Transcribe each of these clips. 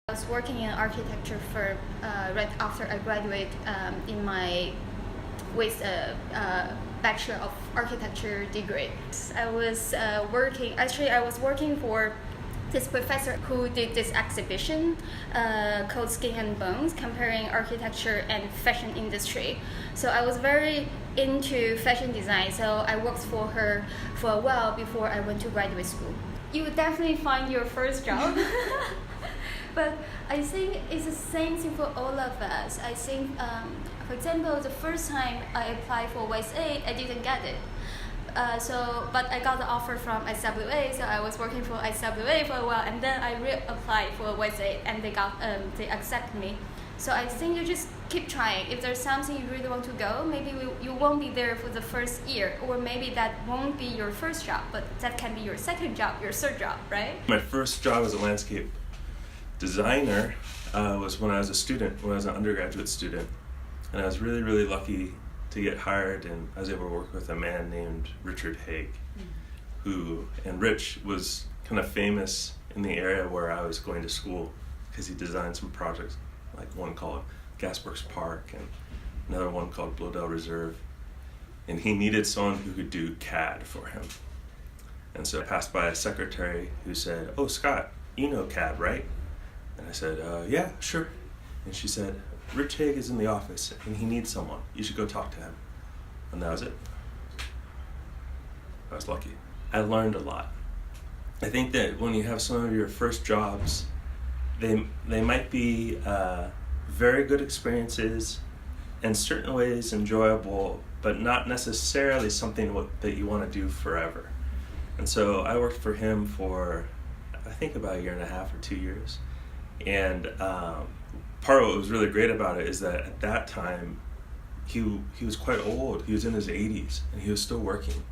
I was working in an architecture firm right after I graduated in my with a Bachelor of Architecture degree. I was working for this professor who did this exhibition called Skin and Bones, comparing architecture and fashion industry. So I was very into fashion design, so I worked for her for a while before I went to graduate school. You would definitely find your first job. But I think it's the same thing for all of us. I think, for example, the first time I applied for YSA, I didn't get it. But I got the offer from IWA, so I was working for IWA for a while, and then I reapplied for YSA, and they accepted me. So I think you just keep trying. If there's something you really want to go, maybe you won't be there for the first year, or maybe that won't be your first job, but that can be your second job, your third job, right? My first job as a landscape designer was when I was a student, when I was an undergraduate student. And I was really, really lucky to get hired, and I was able to work with a man named Richard Haig, and Rich was kind of famous in the area where I was going to school because he designed some projects, like one called Gasworks Park and another one called Bloedel Reserve. And he needed someone who could do CAD for him. And so I passed by a secretary who said, "Oh, Scott, you know CAD, right?" And I said, "Yeah, sure." And she said, "Rich Haig is in the office and he needs someone. You should go talk to him." And that was it. I was lucky. I learned a lot. I think that when you have some of your first jobs, they might be very good experiences, in certain ways enjoyable, but not necessarily something that you want to do forever. And so I worked for him for, I think, about a year and a half or 2 years. And part of what was really great about it is that at that time, he was quite old. He was in his 80s, and he was still working.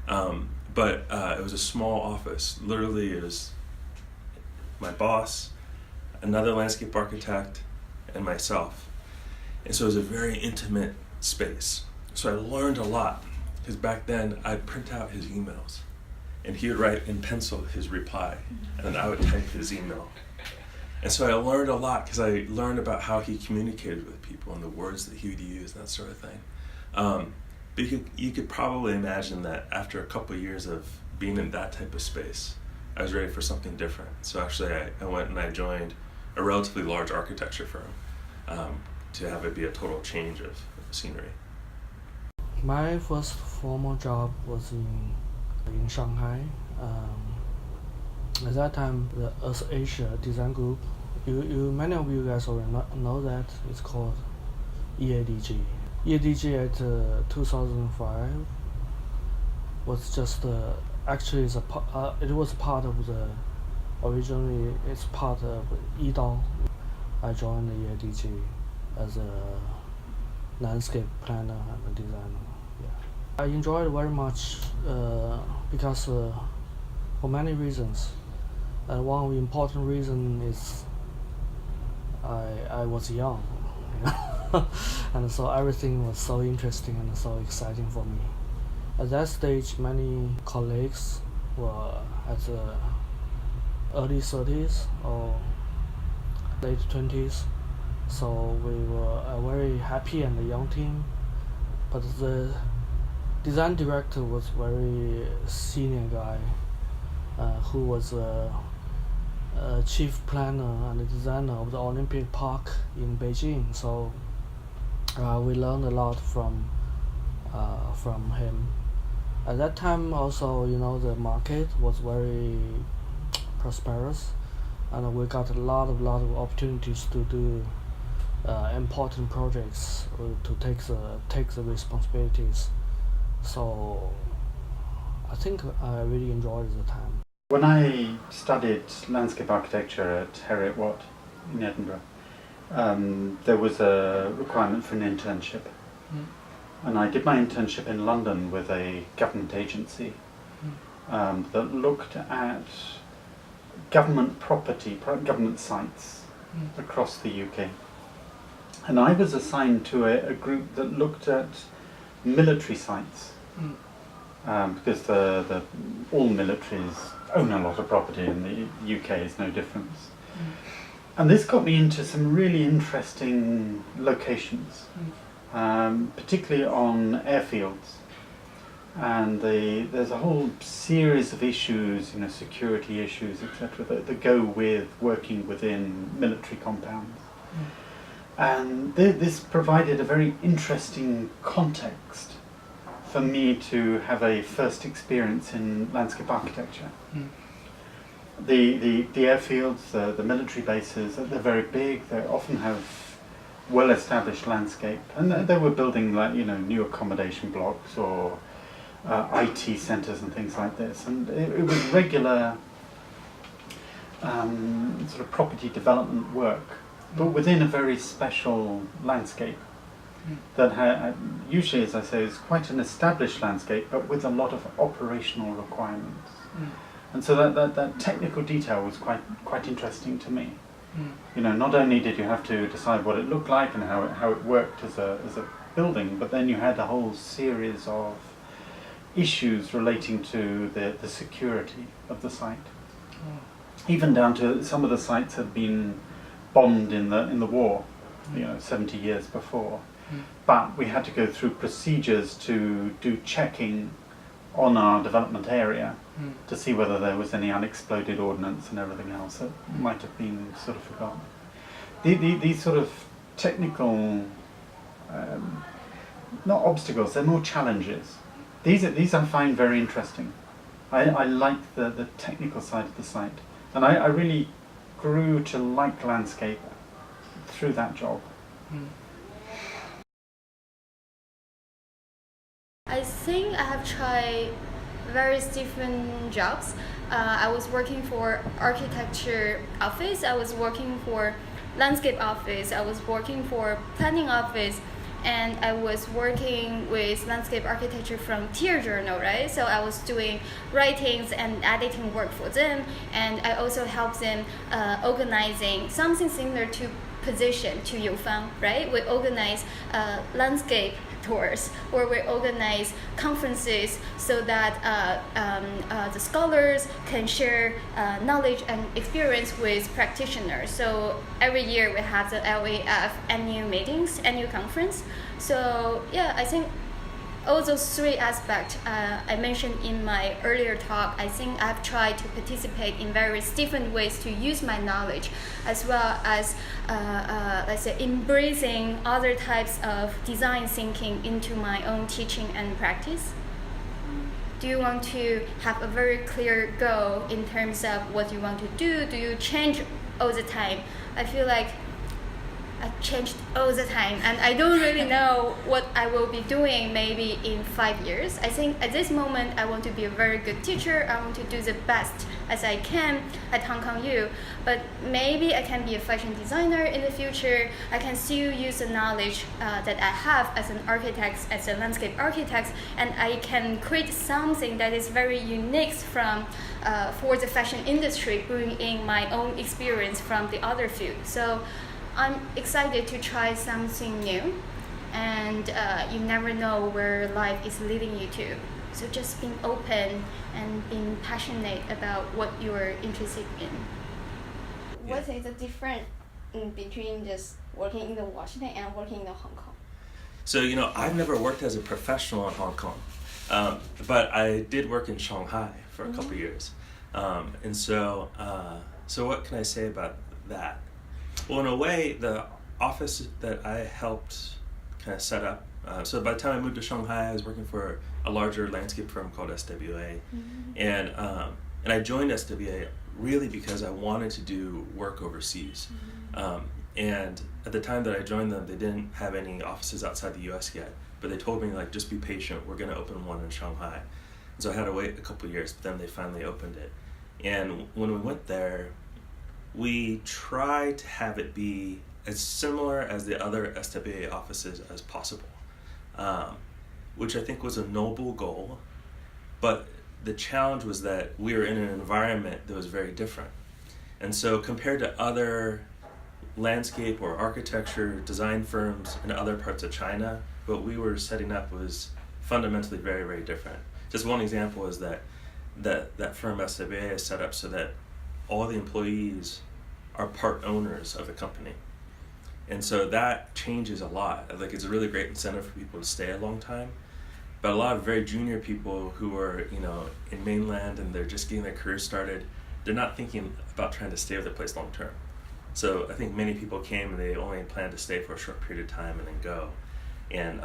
But it was a small office. Literally, it was my boss, another landscape architect, and myself. And so it was a very intimate space. So I learned a lot, because back then I'd print out his emails, and he would write in pencil his reply, and then I would type his email. And so I learned a lot, because I learned about how he communicated with people and the words that he would use and that sort of thing. But you could probably imagine that after a couple of years of being in that type of space, I was ready for something different. So actually I went and I joined a relatively large architecture firm to have it be a total change of scenery. My first formal job was in Shanghai. At that time, the Earth Asia Design Group, many of you guys already know that it's called EADG. EADG at 2005 was just actually it was part of originally it's part of Yidao. I joined the EADG as a landscape planner and a designer. Yeah. I enjoyed it very much because for many reasons. And one of the important reasons is I was young, and so everything was so interesting and so exciting for me. At that stage, many colleagues were at the early 30s or late 20s, so we were a very happy and a young team. But the design director was a very senior guy who was chief planner and designer of the Olympic Park in Beijing. So we learned a lot from him. At that time, also, the market was very prosperous, and we got a lot of opportunities to do important projects, to take the responsibilities. So I think I really enjoyed the time. When I studied landscape architecture at Heriot Watt in Edinburgh, there was a requirement for an internship. And I did my internship in London with a government agency that looked at government property, government sites across the UK. And I was assigned to a group that looked at military sites. Because all militaries own a lot of property, and the UK is no difference. And this got me into some really interesting locations, particularly on airfields. And there's a whole series of issues, security issues, etc., that go with working within military compounds. And this provided a very interesting context for me to have a first experience in landscape architecture. The airfields, the military bases, they're very big. They often have well-established landscape, and they were building new accommodation blocks or IT centres and things like this. And it was regular sort of property development work, but within a very special landscape that usually, as I say, is quite an established landscape, but with a lot of operational requirements. And so that technical detail was quite interesting to me. Not only did you have to decide what it looked like and how it worked as a building, but then you had a whole series of issues relating to the security of the site. Even down to some of the sites had been bombed in the war, 70 years before. But we had to go through procedures to do checking on our development area to see whether there was any unexploded ordnance and everything else that might have been sort of forgotten. These sort of technical, not obstacles, they're more challenges. These I find very interesting. I like the technical side of the site, and I really grew to like landscape through that job. I think I have tried various different jobs. I was working for architecture office, I was working for landscape office, I was working for planning office, and I was working with landscape architecture from Tier Journal, right? So I was doing writings and editing work for them, and I also helped them organizing something similar to position to Youfang, right? We organize landscape tours, or we organize conferences so that the scholars can share knowledge and experience with practitioners. So every year we have the LAF annual meetings, annual conference. So yeah, I think all those three aspects I mentioned in my earlier talk, I think I've tried to participate in various different ways to use my knowledge, as well as let's say embracing other types of design thinking into my own teaching and practice. Do you want to have a very clear goal in terms of what you want to do? Do you change all the time? I feel like I changed all the time, and I don't really know what I will be doing maybe in 5 years. I think at this moment I want to be a very good teacher. I want to do the best as I can at Hong Kong U, but maybe I can be a fashion designer in the future. I can still use the knowledge that I have as an architect, as a landscape architect, and I can create something that is very unique from for the fashion industry, bringing in my own experience from the other field. So I'm excited to try something new, and you never know where life is leading you to. So just being open and being passionate about what you're interested in. What is the difference between just working in the Washington and working in the Hong Kong? So, I've never worked as a professional in Hong Kong, but I did work in Shanghai for a couple years. And so what can I say about that? Well, in a way, the office that I helped kind of set up, so by the time I moved to Shanghai, I was working for a larger landscape firm called SWA. And I joined SWA really because I wanted to do work overseas. And at the time that I joined them, they didn't have any offices outside the US yet, but they told me, just be patient, we're going to open one in Shanghai. And so I had to wait a couple of years, but then they finally opened it. And when we went there, we tried to have it be as similar as the other SWA offices as possible, which I think was a noble goal, but the challenge was that we were in an environment that was very different. And so compared to other landscape or architecture design firms in other parts of China, what we were setting up was fundamentally very, very different. Just one example is that firm SWA is set up so that all the employees are part owners of a company. And so that changes a lot. Like, it's a really great incentive for people to stay a long time. But a lot of very junior people who are, you know, in mainland and they're just getting their career started, they're not thinking about trying to stay with their place long term. So I think many people came and they only planned to stay for a short period of time and then go. And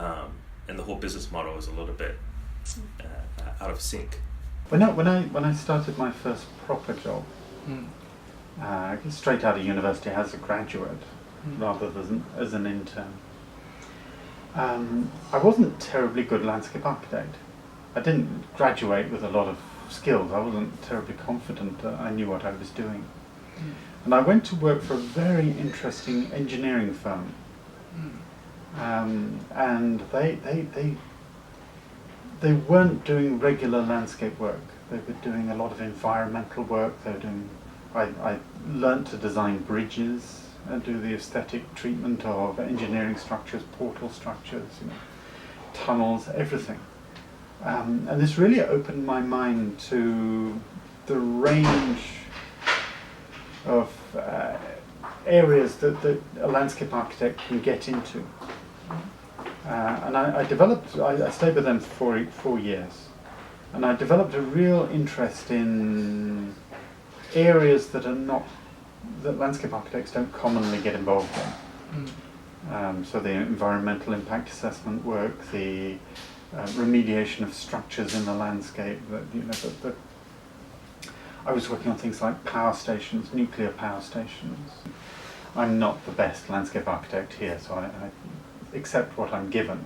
the whole business model was a little bit out of sync. When I started my first proper job, straight out of university as a graduate, rather than as an intern, I wasn't terribly good landscape architect. I didn't graduate with a lot of skills. I wasn't terribly confident that I knew what I was doing. And I went to work for a very interesting engineering firm. And they weren't doing regular landscape work. They were doing a lot of environmental work. They were doing. I learnt to design bridges and do the aesthetic treatment of engineering structures, portal structures, you know, tunnels, everything. And this really opened my mind to the range of areas that a landscape architect can get into. And I stayed with them for 4 years, and I developed a real interest in areas that landscape architects don't commonly get involved in. So the environmental impact assessment work, the remediation of structures in the landscape. I was working on things like power stations, nuclear power stations. I'm not the best landscape architect here, so I accept what I'm given.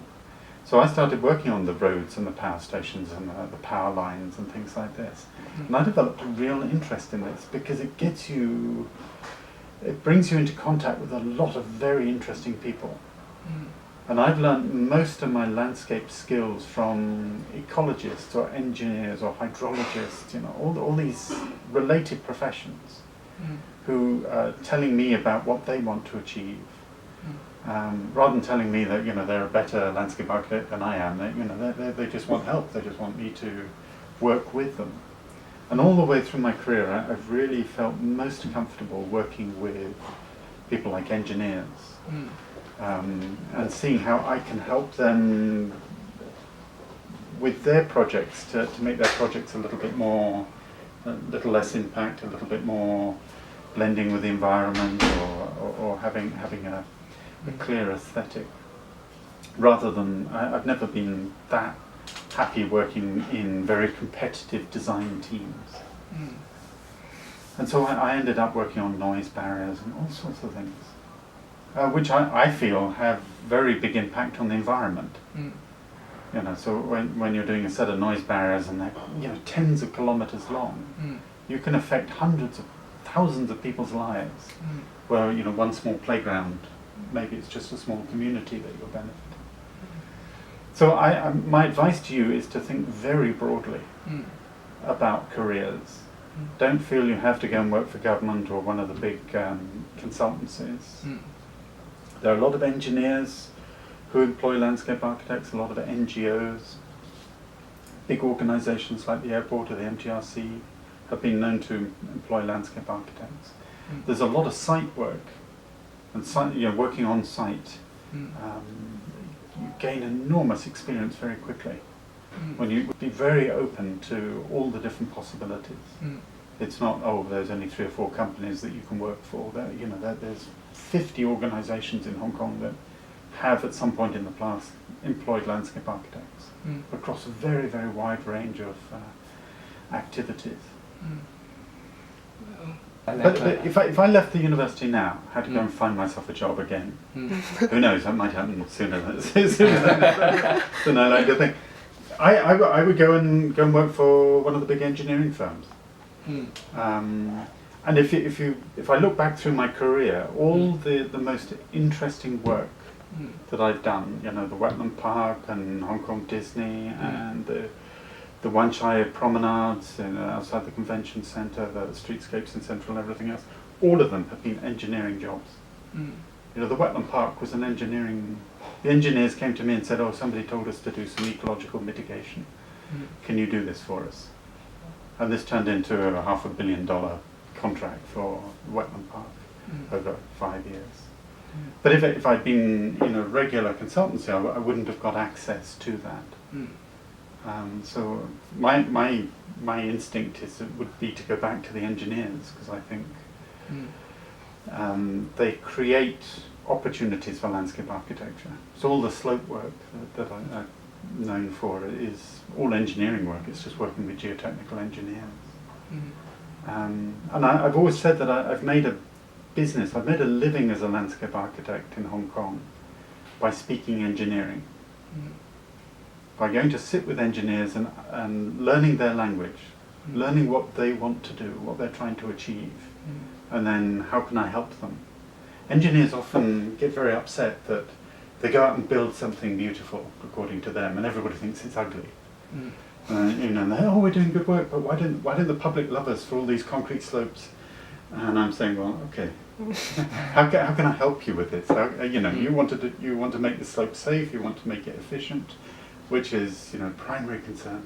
So I started working on the roads and the power stations and the power lines and things like this. And I developed a real interest in this because it brings you into contact with a lot of very interesting people. And I've learned most of my landscape skills from ecologists or engineers or hydrologists, you know, all these related professions who are telling me about what they want to achieve. Rather than telling me that, you know, they're a better landscape architect than I am, they just want help. They just want me to work with them. And all the way through my career, I've really felt most comfortable working with people like engineers, and seeing how I can help them with their projects to make their projects a little less impact, a little bit more blending with the environment, or having a clear aesthetic. Rather than, I've never been that happy working in very competitive design teams. And so I ended up working on noise barriers and all sorts of things, which I feel have very big impact on the environment. You know, so when you're doing a set of noise barriers and they're, you know, tens of kilometers long, you can affect hundreds of thousands of people's lives. Where, you know, one small playground, maybe it's just a small community that you'll benefit. So my advice to you is to think very broadly about careers. Don't feel you have to go and work for government or one of the big consultancies. There are a lot of engineers who employ landscape architects, a lot of NGOs. Big organizations like the airport or the MTRC have been known to employ landscape architects. There's a lot of site work, and working on site. You gain enormous experience very quickly when you be very open to all the different possibilities. It's not, there's only 3 or 4 companies that you can work for. There's 50 organizations in Hong Kong that have at some point in the past employed landscape architects across a very, very wide range of activities. But if I left the university now, had to go and find myself a job again, who knows, that might happen sooner than I like to think. I would go and work for one of the big engineering firms. And if I look back through my career, all the most interesting work that I've done, you know, the Wetland Park and Hong Kong Disney and the Wan Chai promenades outside the convention centre, the streetscapes in Central and everything else, all of them have been engineering jobs. You know, the Wetland Park was an engineering. The engineers came to me and said, somebody told us to do some ecological mitigation. Can you do this for us? And this turned into a $500 million contract for the Wetland Park. over 5 years. But if I'd been in a regular consultancy, I wouldn't have got access to that. So my instinct would be to go back to the engineers, because I think they create opportunities for landscape architecture. So all the slope work that I'm known for is all engineering work. It's just working with geotechnical engineers. And I've always said that I've made a business, I've made a living as a landscape architect in Hong Kong by speaking engineering. By going to sit with engineers and learning their language, learning what they want to do, what they're trying to achieve, and then how can I help them. Engineers often get very upset that they go out and build something beautiful according to them, and everybody thinks it's ugly. And they, oh, we're doing good work, but why don't the public love us for all these concrete slopes? And I'm saying, well, okay, how can I help you with this? You want to make the slope safe, you want to make it efficient, which is primary concern.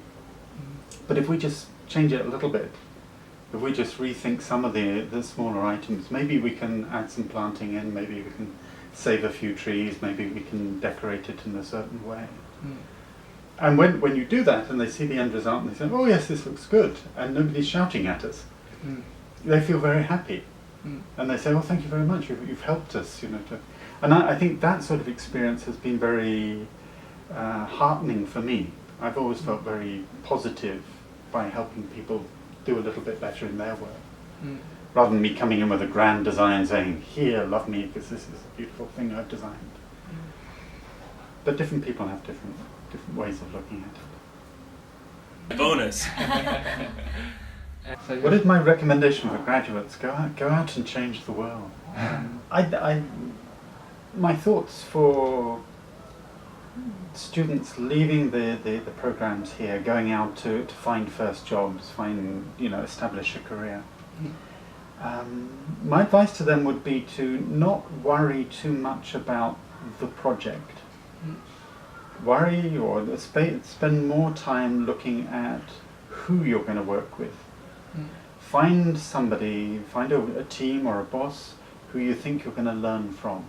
But if we just change it a little bit, if we just rethink some of the smaller items, maybe we can add some planting in, maybe we can save a few trees, maybe we can decorate it in a certain way. And when you do that and they see the end result and they say, oh yes, this looks good, and nobody's shouting at us, they feel very happy. And they say, well, thank you very much, you've helped us. And I think that sort of experience has been very heartening for me. I've always felt very positive by helping people do a little bit better in their work, rather than me coming in with a grand design saying, here, love me, because this is a beautiful thing I've designed. But different people have different ways of looking at it. Bonus. What is my recommendation for graduates? Go out and change the world. My thoughts for students leaving the programs here, going out to find first jobs, establish a career. My advice to them would be to not worry too much about the project. Worry or spend more time looking at who you're going to work with. Find somebody, find a team or a boss who you think you're going to learn from.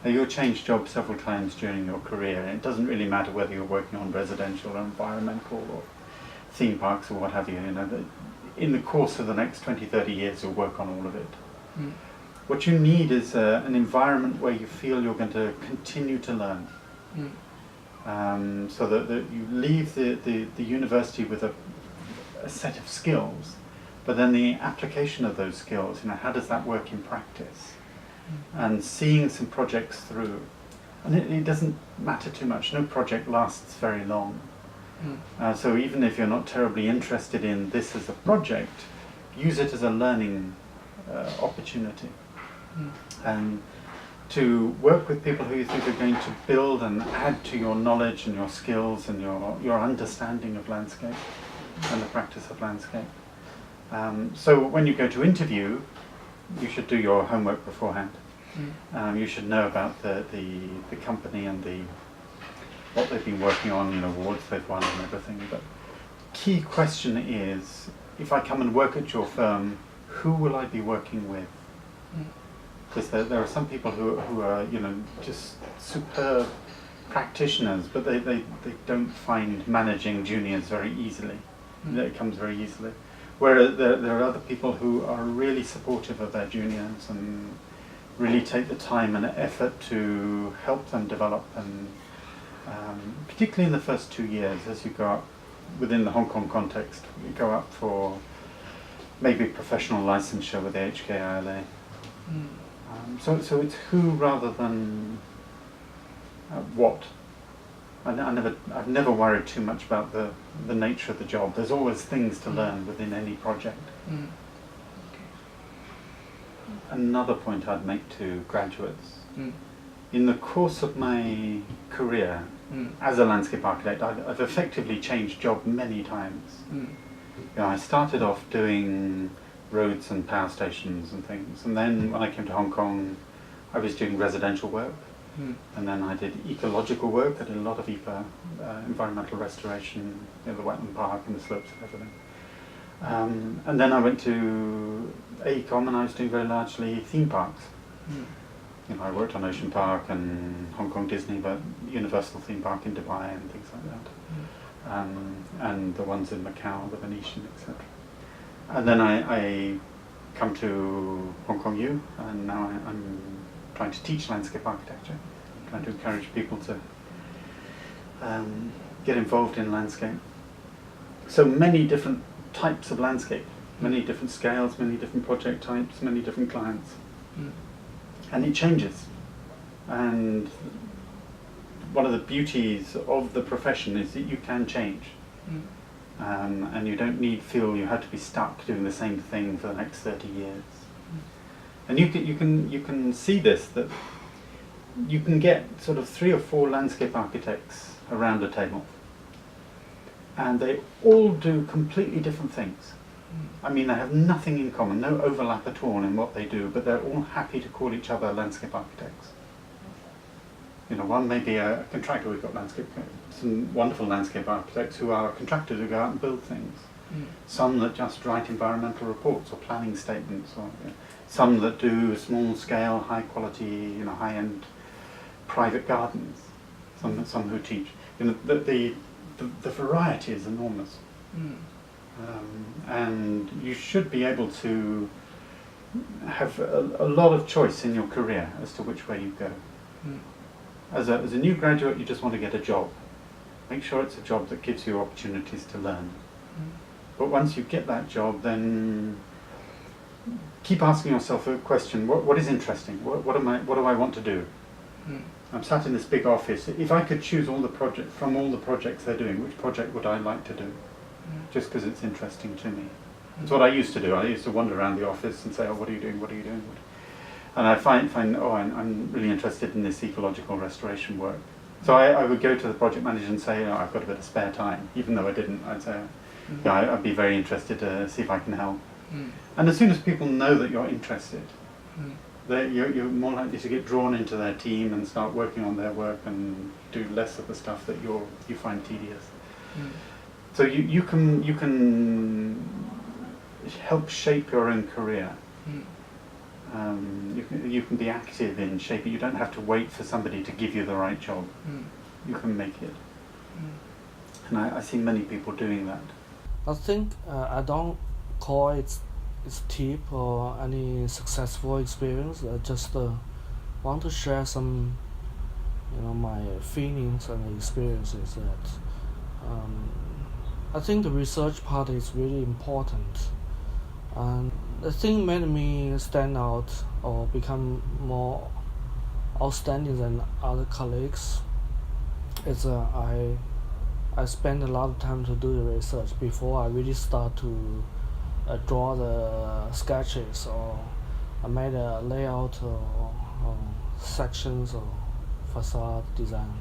Now, you'll change jobs several times during your career, and it doesn't really matter whether you're working on residential or environmental or theme parks or what have you. In the course of the next 20, 30 years, you'll work on all of it. What you need is an environment where you feel you're going to continue to learn. So that you leave the university with a set of skills, but then the application of those skills, how does that work in practice? And seeing some projects through. And it doesn't matter too much. No project lasts very long. So even if you're not terribly interested in this as a project, use it as a learning opportunity. And to work with people who you think are going to build and add to your knowledge and your skills and your understanding of landscape and the practice of landscape. So when you go to interview, you should do your homework beforehand. You should know about the company and what they've been working on, awards they've won and everything. But key question is, if I come and work at your firm, who will I be working with? Because there are some people who are just superb practitioners, but they don't find managing juniors very easily. It comes very easily. Whereas there are other people who are really supportive of their juniors and really take the time and effort to help them develop, and particularly in the first 2 years as you go up within the Hong Kong context, you go up for maybe professional licensure with the HKILA. So it's who rather than what. I've never worried too much about the nature of the job. There's always things to learn within any project. Another point I'd make to graduates. In the course of my career as a landscape architect, I've effectively changed job many times. I started off doing roads and power stations and things, and then when I came to Hong Kong, I was doing residential work. And then I did ecological work. I did a lot of environmental restoration, the wetland park and the slopes and everything. And then I went to AECOM, and I was doing very largely theme parks. Mm. You know, I worked on Ocean Park and Hong Kong Disney, but Universal Theme Park in Dubai and things like that. And the ones in Macau, the Venetian, etc. And then I come to Hong Kong U, and now I'm trying to teach landscape architecture, trying to encourage people to get involved in landscape. So many different types of landscape, many different scales, many different project types, many different clients. Mm. And it changes. And one of the beauties of the profession is that you can change. Mm. And you don't feel you have to be stuck doing the same thing for the next 30 years. And you can see this, that you can get sort of 3 or 4 landscape architects around a table, and they all do completely different things. I mean, they have nothing in common, no overlap at all in what they do, but they're all happy to call each other landscape architects. You know, one may be a contractor. We've got some wonderful landscape architects who are contractors who go out and build things. Mm. Some that just write environmental reports or planning statements, or some that do small scale, high quality, you know, high end private gardens. Some who teach. You know, the variety is enormous. Mm. And you should be able to have a lot of choice in your career as to which way you go. Mm. As a new graduate, you just want to get a job. Make sure it's a job that gives you opportunities to learn. Mm. But once you get that job, then keep asking yourself a question: what is interesting? What do I want to do? Mm. I'm sat in this big office. If I could choose all the projects they're doing, which project would I like to do? Mm. Just because it's interesting to me. It's what I used to do. I used to wander around the office and say, "Oh, what are you doing? What are you doing?" And I find I'm really interested in this ecological restoration work. So I would go to the project manager and say, "Oh, I've got a bit of spare time," even though I didn't. I'd say, "Yeah, I'd be very interested to see if I can help." Mm. And as soon as people know that you're interested, Mm. you're more likely to get drawn into their team and start working on their work and do less of the stuff that you find tedious. Mm. So you can help shape your own career. Mm. You can be active in shaping. You don't have to wait for somebody to give you the right job. Mm. You can make it. Mm. And I see many people doing that. I think I don't call it tip or any successful experience. I just want to share some, my feelings and experiences. That I think the research part is really important, and the thing made me stand out or become more outstanding than other colleagues is I spend a lot of time to do the research before I really start to draw the sketches, or I made a layout or sections or facade design.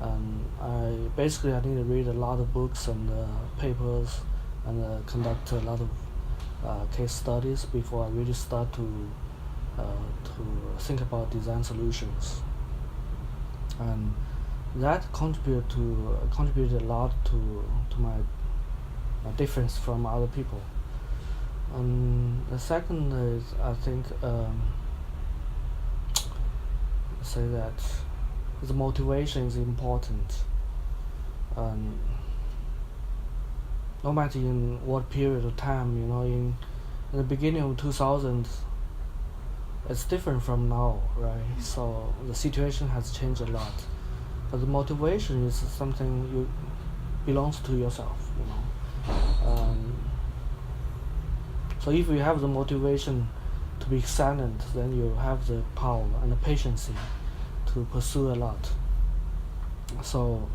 And I need to read a lot of books and papers and conduct a lot of case studies before I really start to think about design solutions. And that contributed a lot to my difference from other people. The second is, I think, say that the motivation is important. No matter in what period of time, in the beginning of 2000s, it's different from now, right? So the situation has changed a lot. But the motivation is something belongs to yourself, So if you have the motivation to be excellent, then you have the power and the patience to pursue a lot. So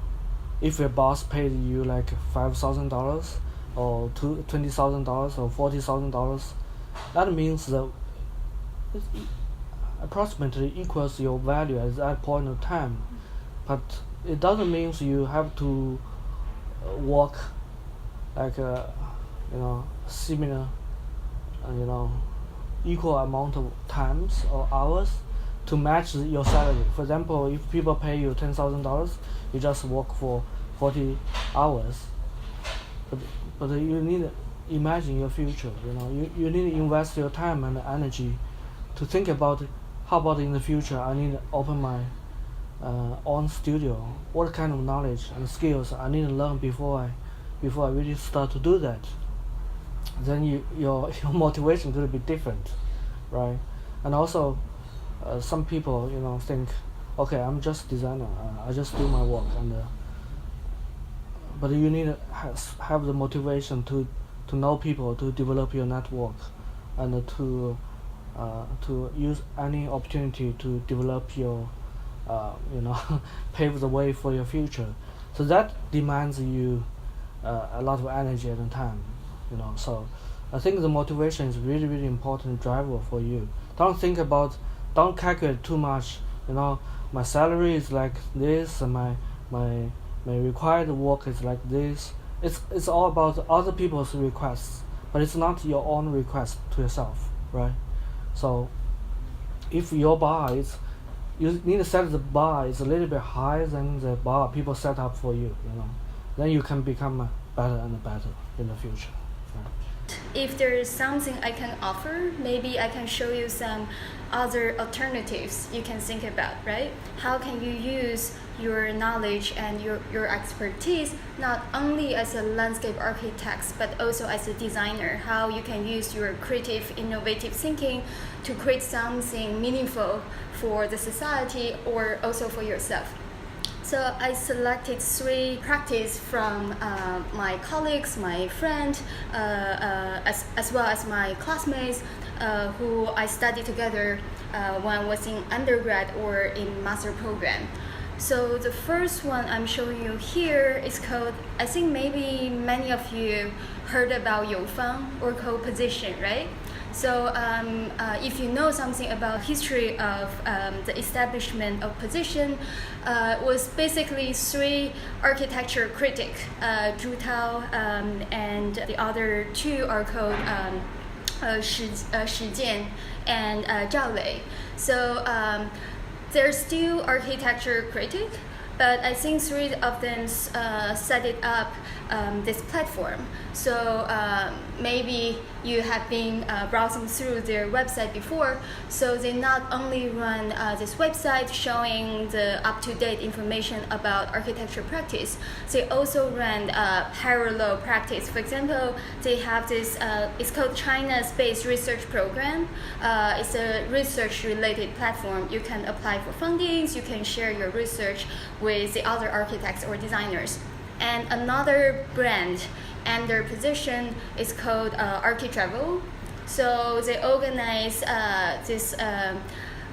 if your boss paid you like $5,000 or $20,000 or $40,000, that means that it approximately equals your value at that point of time. But it doesn't mean you have to work like similar, equal amount of times or hours to match your salary. For example, if people pay you $10,000, you just work for 40 hours. But you need imagine your future. You need to invest your time and energy to think about how about in the future I need to open my own studio. What kind of knowledge and skills I need to learn before I really start to do that. Then your motivation could be different, right? And also, some people think, okay, I'm just designer. I just do my work, but you need to have the motivation to know people, to develop your network, and to use any opportunity to develop your pave the way for your future. So that demands you a lot of energy and time. So I think the motivation is really, really important driver for you. Don't calculate too much. My salary is like this, and my required work is like this. It's all about other people's requests, but it's not your own request to yourself, right? So if your bar is, you need to set the bar is a little bit higher than the bar people set up for you. Then you can become better and better in the future. Right? If there is something I can offer, maybe I can show you some other alternatives you can think about, right? How can you use your knowledge and your expertise not only as a landscape architect but also as a designer? How you can use your creative, innovative thinking to create something meaningful for the society or also for yourself. So I selected 3 practices from my colleagues, my friends, as well as my classmates who I studied together when I was in undergrad or in master program. So the first one I'm showing you here is called, I think maybe many of you heard about Youfang or co-position, right? So if you know something about history of the establishment of position, was basically 3 architecture critics, Zhu Tao, and the other 2 are called Shi Jian and Zhao Lei. So they're still architecture critic, but I think 3 of them set it up this platform. So maybe you have been browsing through their website before. So they not only run this website showing the up-to-date information about architecture practice, they also run parallel practice. For example, they have this, it's called China Space Research Program. It's a research-related platform. You can apply for fundings, you can share your research with the other architects or designers. And another brand and their position is called Architravel. So they organize this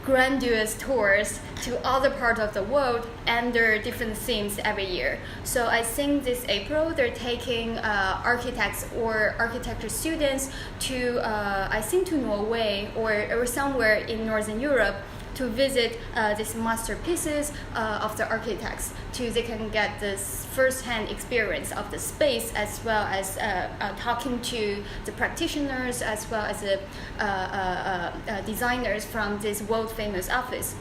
grandiose tours to other parts of the world under different themes every year. So I think this April they're taking architects or architecture students to I think to Norway or somewhere in Northern Europe to visit these masterpieces of the architects, so they can get this first-hand experience of the space, as well as talking to the practitioners, as well as the designers from this world-famous office.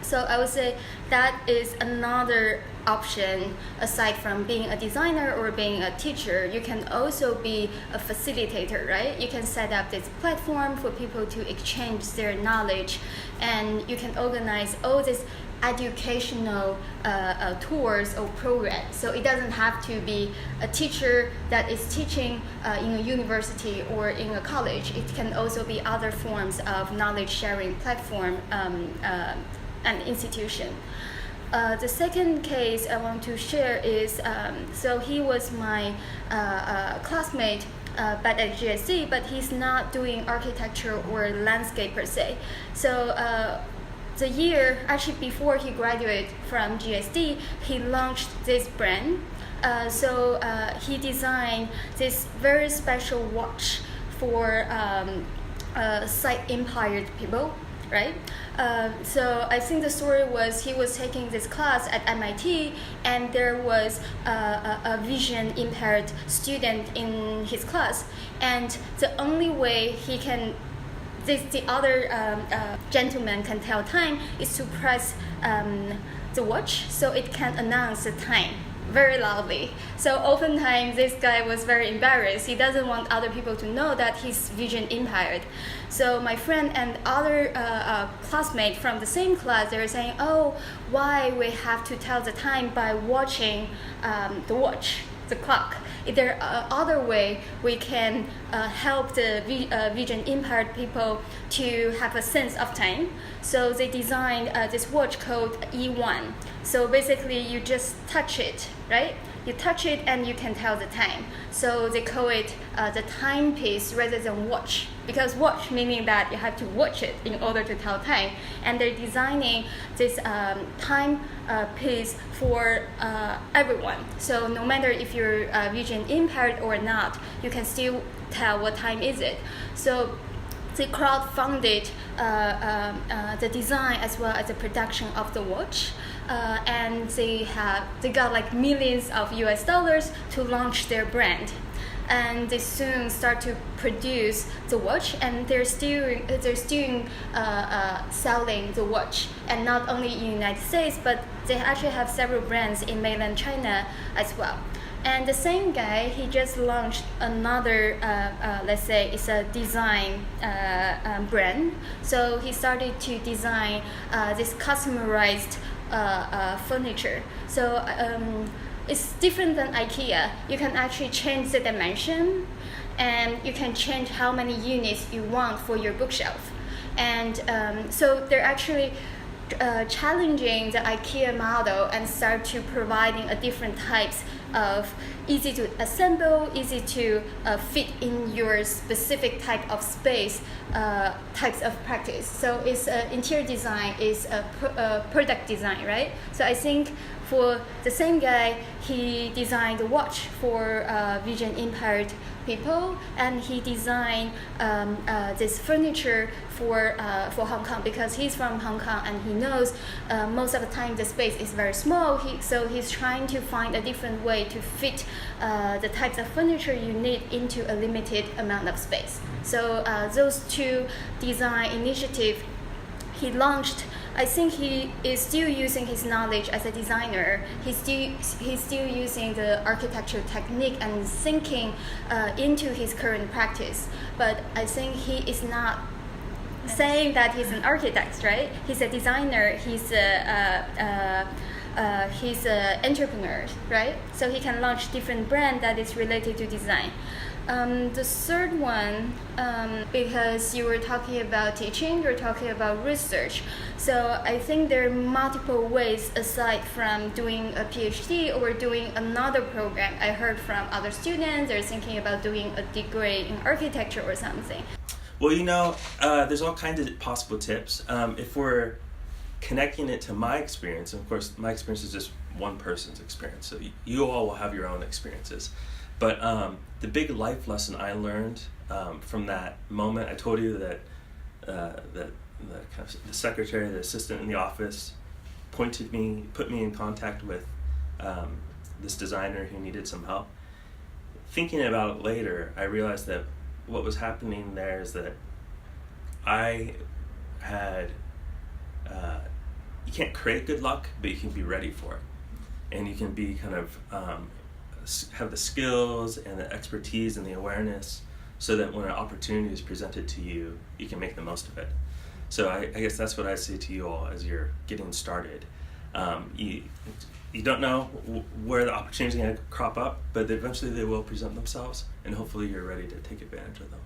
So I would say that is another option aside from being a designer or being a teacher. You can also be a facilitator, right? You can set up this platform for people to exchange their knowledge, and you can organize all these educational tours or programs. So it doesn't have to be a teacher that is teaching in a university or in a college. It can also be other forms of knowledge sharing platform and institution. The second case I want to share is, so he was my classmate but at GSD, but he's not doing architecture or landscape per se. So the year, actually before he graduated from GSD, he launched this brand. So he designed this very special watch for sight-impaired people, right? So I think the story was he was taking this class at MIT, and there was a vision impaired student in his class, and the only way he can, the other gentleman can tell time is to press the watch so it can announce the time. very loudly. So oftentimes this guy was very embarrassed. He doesn't want other people to know that he's vision impaired. So my friend and other classmates from the same class, they were saying, oh, why we have to tell the time by watching the watch, the clock. Is there other way we can help the vision impaired people to have a sense of time? So they designed this watch called E1. So basically you just touch it, right? You touch it and you can tell the time. So they call it the timepiece rather than watch, because watch meaning that you have to watch it in order to tell time. And they're designing this timepiece for everyone. So no matter if you're vision impaired or not, you can still tell what time is it. So they crowdfunded the design as well as the production of the watch. And they got like millions of US dollars to launch their brand, and they soon start to produce the watch, and they're still selling the watch, and not only in the United States, but they actually have several brands in mainland China as well. And the same guy, he just launched another, let's say it's a design brand. So he started to design this customized furniture. So it's different than IKEA. You can actually change the dimension, and you can change how many units you want for your bookshelf. And so they're actually challenging the IKEA model and start to providing a different types of easy to assemble, easy to fit in your specific type of space types of practice. So it's interior design is a product design, right? So I think for the same guy, he designed a watch for vision impaired people, and he designed this furniture for Hong Kong, because he's from Hong Kong and he knows most of the time the space is very small. So he's trying to find a different way to fit the types of furniture you need into a limited amount of space. So those two design initiatives he launched. I think he is still using his knowledge as a designer. He's still using the architectural technique and thinking into his current practice. But I think he is not saying that he's an architect, right? He's a designer. He's an entrepreneur, right? So he can launch different brand that is related to design. The third one, because you were talking about teaching, you're talking about research. So I think there are multiple ways aside from doing a PhD or doing another program. I heard from other students, they're thinking about doing a degree in architecture or something. Well, there's all kinds of possible tips. If we're connecting it to my experience, and of course my experience is just one person's experience, so you all will have your own experiences. But the big life lesson I learned from that moment, I told you that the secretary, the assistant in the office, put me in contact with this designer who needed some help. Thinking about it later, I realized that what was happening there is that I had, you can't create good luck, but you can be ready for it. And you can be kind of, have the skills and the expertise and the awareness so that when an opportunity is presented to you, you can make the most of it. So I guess that's what I say to you all as you're getting started. You don't know where the opportunities are going to crop up, but eventually they will present themselves, and hopefully you're ready to take advantage of them.